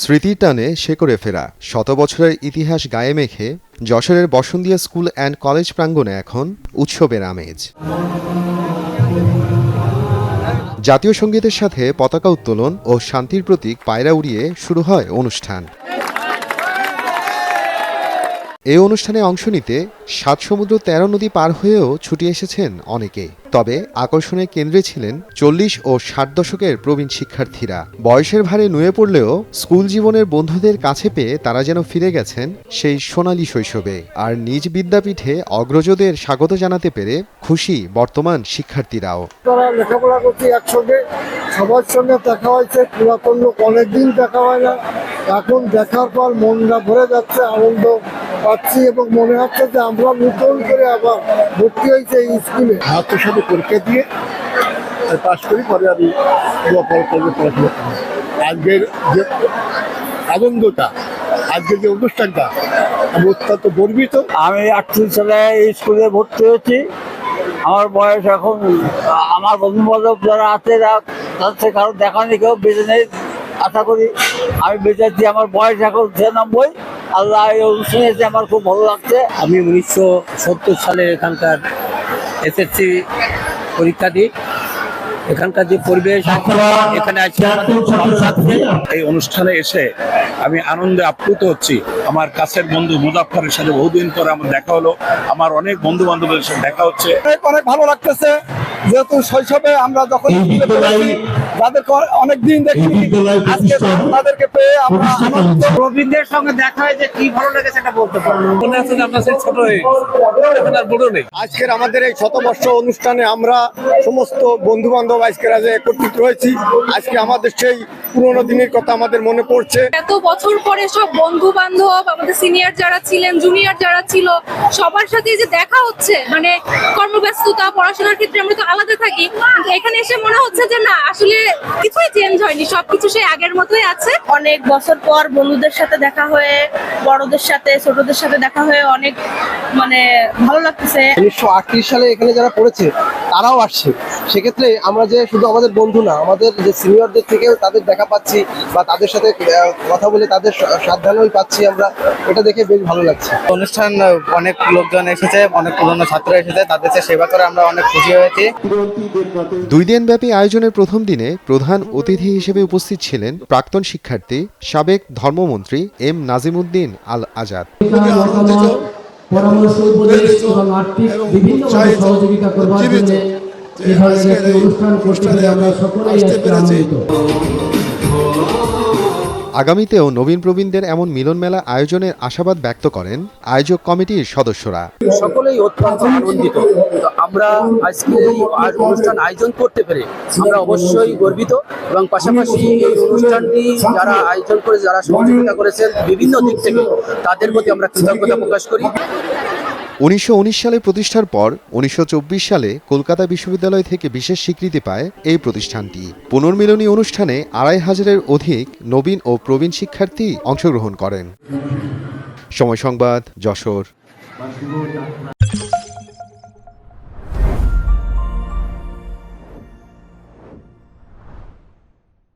স্মৃতির টানে শেকড়ে ফেরা শত বছরের ইতিহাস গায়ে মেখে যশোরের বসন্তিয়া স্কুল অ্যান্ড কলেজ প্রাঙ্গণে এখন উৎসবের আমেজ। জাতীয় সঙ্গীতের সাথে পতাকা উত্তোলন ও শান্তির প্রতীক পায়রা উড়িয়ে শুরু হয় অনুষ্ঠান। এই অনুষ্ঠানে অংশ নিতে ৭ সমুদ্র ১৩ নদী পার হয়েও ছুটে এসেছেন অনেকে। তবে আকর্ষণের কেন্দ্রে ছিলেন ৪০ ও ৬০ দশকের প্রবীণ শিক্ষার্থীরা। বয়সের ভারে নুয়ে পড়লেও স্কুল জীবনের বন্ধুদের কাছে পেয়ে তারা যেন ফিরে গেছেন সেই সোনালী শৈশবে। আর নিজ বিদ্যাপীঠে অগ্রজদের স্বাগত জানাতে পেরে খুশি বর্তমান শিক্ষার্থীরাও। তারা লেখাপড়া করছে একসঙ্গে, সবার সঙ্গে দেখা হয়েছে, পুরাতন লোক অনেকদিন দেখা হয় না। এখন দেখার পর মনটা ভরে যাচ্ছে, আনন্দ পাচ্ছি এবং মনে হচ্ছে যে আমরা নতুন করে আবার ভর্তি হয়েছে এই স্কুলে। হাতের সাথে পরীক্ষা দিয়ে পাশ করি, পরে আমি পড়াশোনা করি। আজকের যে আনন্দটা, আজকের যে অনুষ্ঠানটা, আমি অত্যন্ত গর্বিত। আমি 38 সালে এই স্কুলে ভর্তি হয়েছি। আমার বয়স এখন, আমার বন্ধু বান্ধব যারা আছে তাদের কারো দেখা নেই, কেউ বেঁচে নেই। আশা করি আমি বেঁচে আছি। আমার বয়স এখন 96। আল্লাহ এই অনুষ্ঠানে এসে আমার খুব ভালো লাগছে। আমি 1970 সালে এখানকার এসএসসি পরীক্ষা দিই। এখানকার যে পরিবেশ, এখানে আছে এই অনুষ্ঠানে এসে আমি আনন্দে আপ্লুত হচ্ছি। আমার কাছের বন্ধু মুজাফফরের সাথে বহুদিন পরে আমার দেখা হলো। আমার অনেক বন্ধু বান্ধবের সাথে দেখা হচ্ছে। অনেক ভালো লাগতেছে, যেহেতু শৈশবে আমরা যখন যাদেরকে অনেকদিন দেখি, আজকে তাদেরকে পেয়ে আমরা আনন্দিত। প্রবীণদের সঙ্গে দেখা হয়েছে, কি ভালো লেগেছে সেটা বলতে পারবো। মনে আছে যে আমরা সেই ছোট হয়ে এখন আর বড় নেই। আজকের আমাদের এই শতবর্ষ অনুষ্ঠানে আমরা সমস্ত বন্ধু বান্ধব আজকের আজ একত্রিত হয়েছি। আজকে আমাদের সেই পুরোনো দিনের কথা আমাদের মনে পড়ছে। এত বছর পরে সব বন্ধু বান্ধব, আমাদের সিনিয়র যারা ছিলেন, জুনিয়র যারা ছিল, সবার সাথে যে দেখা হচ্ছে, মানে কর্মব্যস্ততা, পড়াশোনার ক্ষেত্রে আমরা তো আলাদা থাকি, এখানে এসে মনে হচ্ছে যে না, আসলে কিছুই চেঞ্জ হয়নি, সবকিছু সেই আগের মতোই আছে। অনেক বছর পর বন্ধুদের সাথে দেখা হয়ে, বড়দের সাথে ছোটদের সাথে দেখা হয়ে অনেক ভালো লাগতেছে। 1938 সালে এখানে যারা পড়েছে তারাও আসছে। সেক্ষেত্রে আমরা যে শুধু আমাদের বন্ধু না, আমাদের যে সিনিয়রদের থেকেও তাদের দেখা পাচ্ছি বা তাদের সাথে কথা বলে তাদের সাবধানই পাচ্ছি আমরা। এটা দেখে বেশ ভালো লাগছে। অনুষ্ঠান অনেক লোকজন এসেছে, অনেক পুরনো ছাত্র এসেছে, তাদের সেবা করে আমরা অনেক খুশি হয়েছি। 2 দিনব্যাপী আয়োজনের প্রথম দিনে প্রধান অতিথি হিসেবে উপস্থিত ছিলেন প্রাক্তন শিক্ষার্থী সাবেক ধর্মমন্ত্রী এম নাজিমুদ্দিন আল আজাদ। পরামর্শ, উপদেশ এবং আর্থিক বিভিন্ন সহযোগিতা করবার জন্য এই ধরনের একটি অনুষ্ঠান করতে পেরে আমরা সকলেই আনন্দিত। আগামীতেও নবীন প্রবীণদের এমন মিলন মেলা আয়োজনের আশাবাদ ব্যক্ত করেন আয়োজক কমিটির সদস্যরা। সকলেই অত্যন্ত আনন্দিত। আমরা আজকে এই অনুষ্ঠান আয়োজন করতে পেরে আমরা অবশ্যই গর্বিত এবং পাশাপাশি এই অনুষ্ঠানটি যারা আয়োজন করে, যারা সহযোগিতা করেছেন বিভিন্ন দিক থেকে, তাদের প্রতি আমরা কৃতজ্ঞতা প্রকাশ করি। 1919 সালে প্রতিষ্ঠার পর 1924 সালে কলকাতা বিশ্ববিদ্যালয় থেকে বিশেষ স্বীকৃতি পায় এই প্রতিষ্ঠানটি। পুনর্মিলনী অনুষ্ঠানে 2500-এর অধিক নবীন ও প্রবীণ শিক্ষার্থী অংশগ্রহণ করেন। সময় সংবাদ, যশোর।